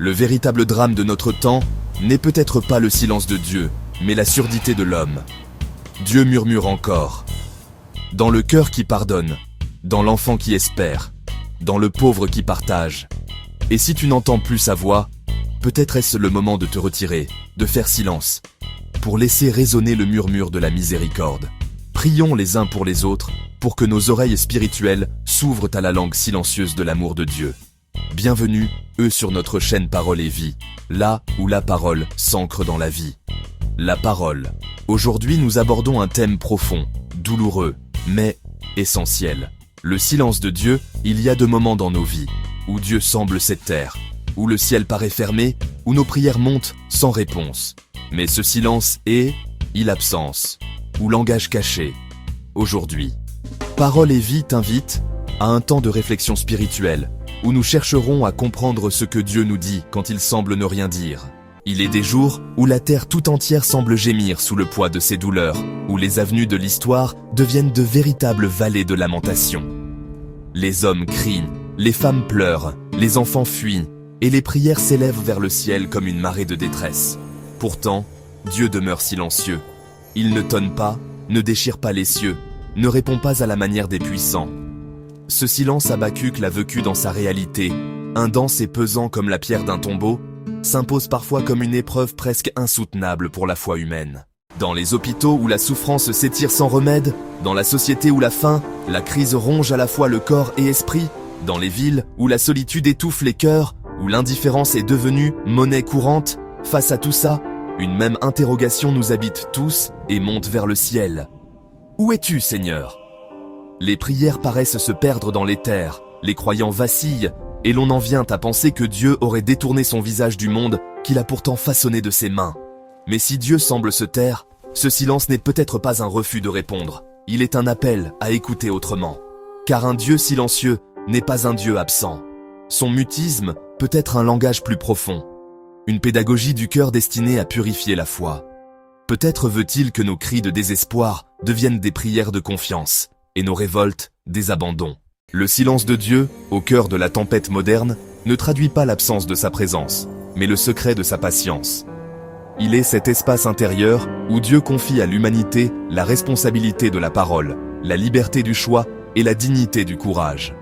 Le véritable drame de notre temps n'est peut-être pas le silence de Dieu, mais la surdité de l'homme. Dieu murmure encore. Dans le cœur qui pardonne, dans l'enfant qui espère, dans le pauvre qui partage. Et si tu n'entends plus sa voix, peut-être est-ce le moment de te retirer, de faire silence, pour laisser résonner le murmure de la miséricorde. Prions les uns pour les autres, pour que nos oreilles spirituelles s'ouvrent à la langue silencieuse de l'amour de Dieu. Bienvenue, sur notre chaîne Parole et Vie, là où la parole s'ancre dans la vie. La parole. Aujourd'hui, nous abordons un thème profond, douloureux, mais essentiel. Le silence de Dieu. Il y a deux moments dans nos vies, où Dieu semble se taire, où le ciel paraît fermé, où nos prières montent sans réponse. Mais ce silence est l'absence, ou langage caché. Aujourd'hui, Parole et Vie t'invite à un temps de réflexion spirituelle, où nous chercherons à comprendre ce que Dieu nous dit quand il semble ne rien dire. Il est des jours où la terre tout entière semble gémir sous le poids de ses douleurs, où les avenues de l'histoire deviennent de véritables vallées de lamentation. Les hommes crient, les femmes pleurent, les enfants fuient, et les prières s'élèvent vers le ciel comme une marée de détresse. Pourtant, Dieu demeure silencieux. Il ne tonne pas, ne déchire pas les cieux, ne répond pas à la manière des puissants. Ce silence Habacuc l'a vécu dans sa réalité, dense et pesant comme la pierre d'un tombeau, s'impose parfois comme une épreuve presque insoutenable pour la foi humaine. Dans les hôpitaux où la souffrance s'étire sans remède, dans la société où la faim, la crise ronge à la fois le corps et esprit, dans les villes où la solitude étouffe les cœurs, où l'indifférence est devenue monnaie courante, face à tout ça, une même interrogation nous habite tous et monte vers le ciel. Où es-tu, Seigneur ? Les prières paraissent se perdre dans l'éther, les croyants vacillent, et l'on en vient à penser que Dieu aurait détourné son visage du monde qu'il a pourtant façonné de ses mains. Mais si Dieu semble se taire, ce silence n'est peut-être pas un refus de répondre, il est un appel à écouter autrement. Car un Dieu silencieux n'est pas un Dieu absent. Son mutisme peut être un langage plus profond, une pédagogie du cœur destinée à purifier la foi. Peut-être veut-il que nos cris de désespoir deviennent des prières de confiance, et nos révoltes, des abandons. Le silence de Dieu, au cœur de la tempête moderne, ne traduit pas l'absence de sa présence, mais le secret de sa patience. Il est cet espace intérieur où Dieu confie à l'humanité la responsabilité de la parole, la liberté du choix et la dignité du courage.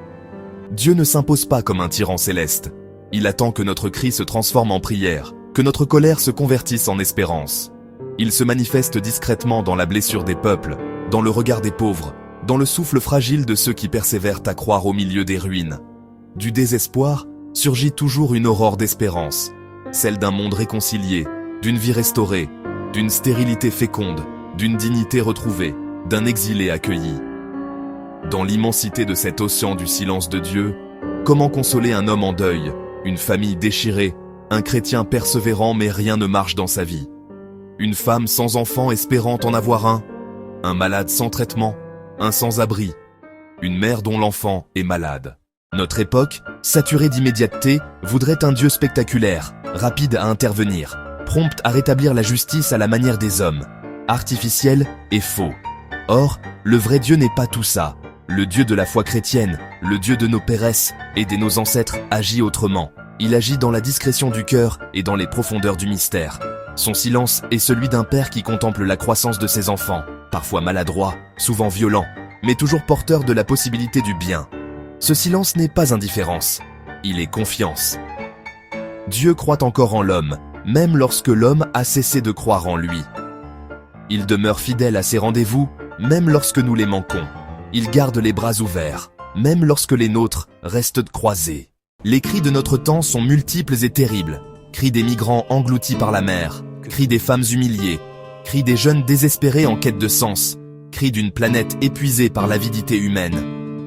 Dieu ne s'impose pas comme un tyran céleste. Il attend que notre cri se transforme en prière, que notre colère se convertisse en espérance. Il se manifeste discrètement dans la blessure des peuples, dans le regard des pauvres, dans le souffle fragile de ceux qui persévèrent à croire au milieu des ruines. Du désespoir surgit toujours une aurore d'espérance, celle d'un monde réconcilié, d'une vie restaurée, d'une stérilité féconde, d'une dignité retrouvée, d'un exilé accueilli. Dans l'immensité de cet océan du silence de Dieu, comment consoler un homme en deuil, une famille déchirée, un chrétien persévérant mais rien ne marche dans sa vie, une femme sans enfant espérant en avoir un malade sans traitement, un sans-abri, une mère dont l'enfant est malade. Notre époque, saturée d'immédiateté, voudrait un Dieu spectaculaire, rapide à intervenir, prompt à rétablir la justice à la manière des hommes, artificiel et faux. Or, le vrai Dieu n'est pas tout ça. Le Dieu de la foi chrétienne, le Dieu de nos péresses et de nos ancêtres agit autrement. Il agit dans la discrétion du cœur et dans les profondeurs du mystère. Son silence est celui d'un père qui contemple la croissance de ses enfants, parfois maladroits, souvent violents, mais toujours porteurs de la possibilité du bien. Ce silence n'est pas indifférence, il est confiance. Dieu croit encore en l'homme, même lorsque l'homme a cessé de croire en lui. Il demeure fidèle à ses rendez-vous, même lorsque nous les manquons. Il garde les bras ouverts, même lorsque les nôtres restent croisés. Les cris de notre temps sont multiples et terribles. Cris des migrants engloutis par la mer, cris des femmes humiliées, cris des jeunes désespérés en quête de sens, cris d'une planète épuisée par l'avidité humaine.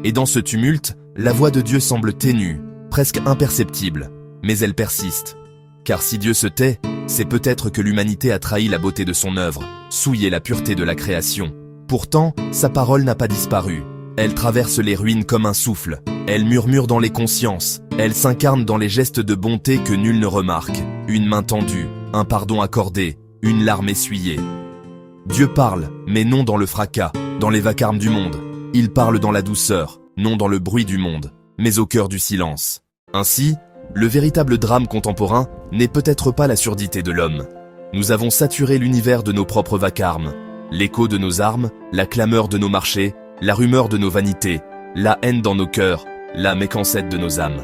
Et dans ce tumulte, la voix de Dieu semble ténue, presque imperceptible, mais elle persiste. Car si Dieu se tait, c'est peut-être que l'humanité a trahi la beauté de son œuvre, souillé la pureté de la création. Pourtant, sa parole n'a pas disparu. Elle traverse les ruines comme un souffle. Elle murmure dans les consciences. Elle s'incarne dans les gestes de bonté que nul ne remarque. Une main tendue, un pardon accordé, une larme essuyée. Dieu parle, mais non dans le fracas, dans les vacarmes du monde. Il parle dans la douceur, non dans le bruit du monde, mais au cœur du silence. Ainsi, Le véritable drame contemporain n'est peut-être pas la surdité de l'homme. Nous avons saturé l'univers de nos propres vacarmes, l'écho de nos armes, la clameur de nos marchés, la rumeur de nos vanités, la haine dans nos cœurs, la mécancette de nos âmes.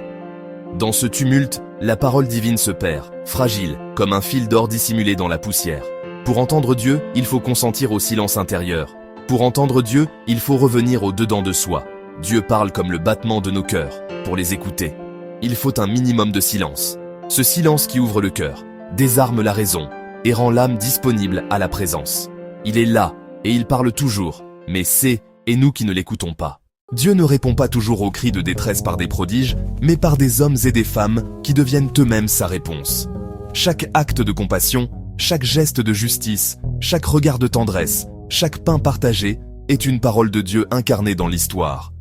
Dans ce tumulte, la parole divine se perd, fragile, comme un fil d'or dissimulé dans la poussière. Pour entendre Dieu, il faut consentir au silence intérieur. Pour entendre Dieu, il faut revenir au dedans de soi. Dieu parle comme le battement de nos cœurs. Pour les écouter, il faut un minimum de silence. Ce silence qui ouvre le cœur, désarme la raison et rend l'âme disponible à la présence. Il est là et il parle toujours, mais c'est et nous qui ne l'écoutons pas. Dieu ne répond pas toujours aux cris de détresse par des prodiges, mais par des hommes et des femmes qui deviennent eux-mêmes sa réponse. Chaque acte de compassion, chaque geste de justice, chaque regard de tendresse, chaque pain partagé est une parole de Dieu incarnée dans l'histoire.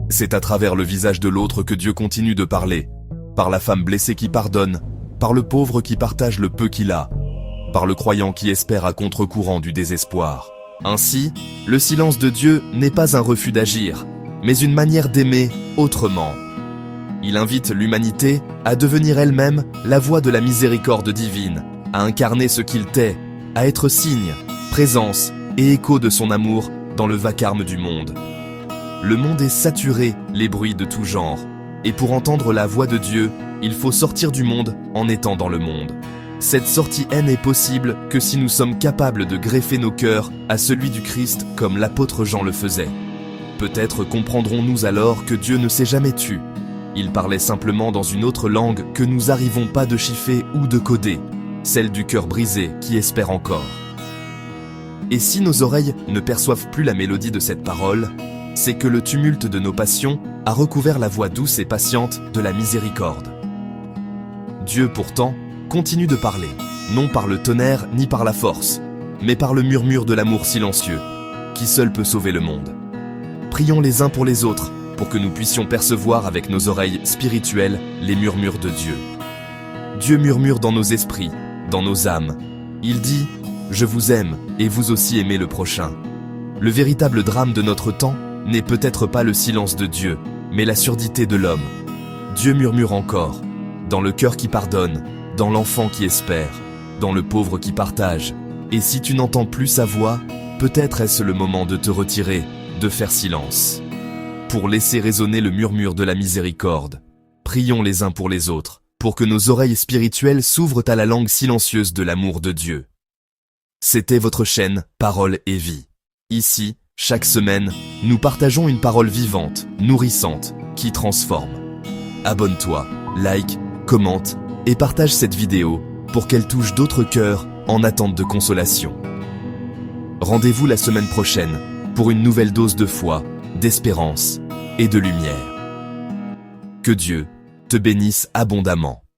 C'est à travers le visage de l'autre que Dieu continue de parler, par la femme blessée qui pardonne, par le pauvre qui partage le peu qu'il a, par le croyant qui espère à contre-courant du désespoir. Ainsi, le silence de Dieu n'est pas un refus d'agir, mais une manière d'aimer autrement. Il invite l'humanité à devenir elle-même la voix de la miséricorde divine, à incarner ce qu'il tait, à être signe, présence et écho de son amour dans le vacarme du monde. Le monde est saturé, les bruits de tout genre, et pour entendre la voix de Dieu, il faut sortir du monde en étant dans le monde. Cette sortie n'est possible que si nous sommes capables de greffer nos cœurs à celui du Christ comme l'apôtre Jean le faisait. Peut-être comprendrons-nous alors que Dieu ne s'est jamais tu. Il parlait simplement dans une autre langue que nous n'arrivons pas de chiffrer ou de coder, celle du cœur brisé qui espère encore. Et si nos oreilles ne perçoivent plus la mélodie de cette parole, c'est que le tumulte de nos passions a recouvert la voix douce et patiente de la miséricorde. Dieu pourtant continue de parler, non par le tonnerre ni par la force, mais par le murmure de l'amour silencieux, qui seul peut sauver le monde. Prions les uns pour les autres, pour que nous puissions percevoir avec nos oreilles spirituelles les murmures de Dieu. Dieu murmure dans nos esprits, dans nos âmes. Il dit « Je vous aime et vous aussi aimez le prochain ». Le véritable drame de notre temps n'est peut-être pas le silence de Dieu, mais la surdité de l'homme. Dieu murmure encore, dans le cœur qui pardonne, dans l'enfant qui espère, dans le pauvre qui partage. Et si tu n'entends plus sa voix, peut-être est-ce le moment de te retirer, de faire silence. Pour laisser résonner le murmure de la miséricorde, prions les uns pour les autres, pour que nos oreilles spirituelles s'ouvrent à la langue silencieuse de l'amour de Dieu. C'était votre chaîne Parole et Vie. Ici, chaque semaine, nous partageons une parole vivante, nourrissante, qui transforme. Abonne-toi, like, commente et partage cette vidéo pour qu'elle touche d'autres cœurs en attente de consolation. Rendez-vous la semaine prochaine pour une nouvelle dose de foi, d'espérance et de lumière. Que Dieu te bénisse abondamment.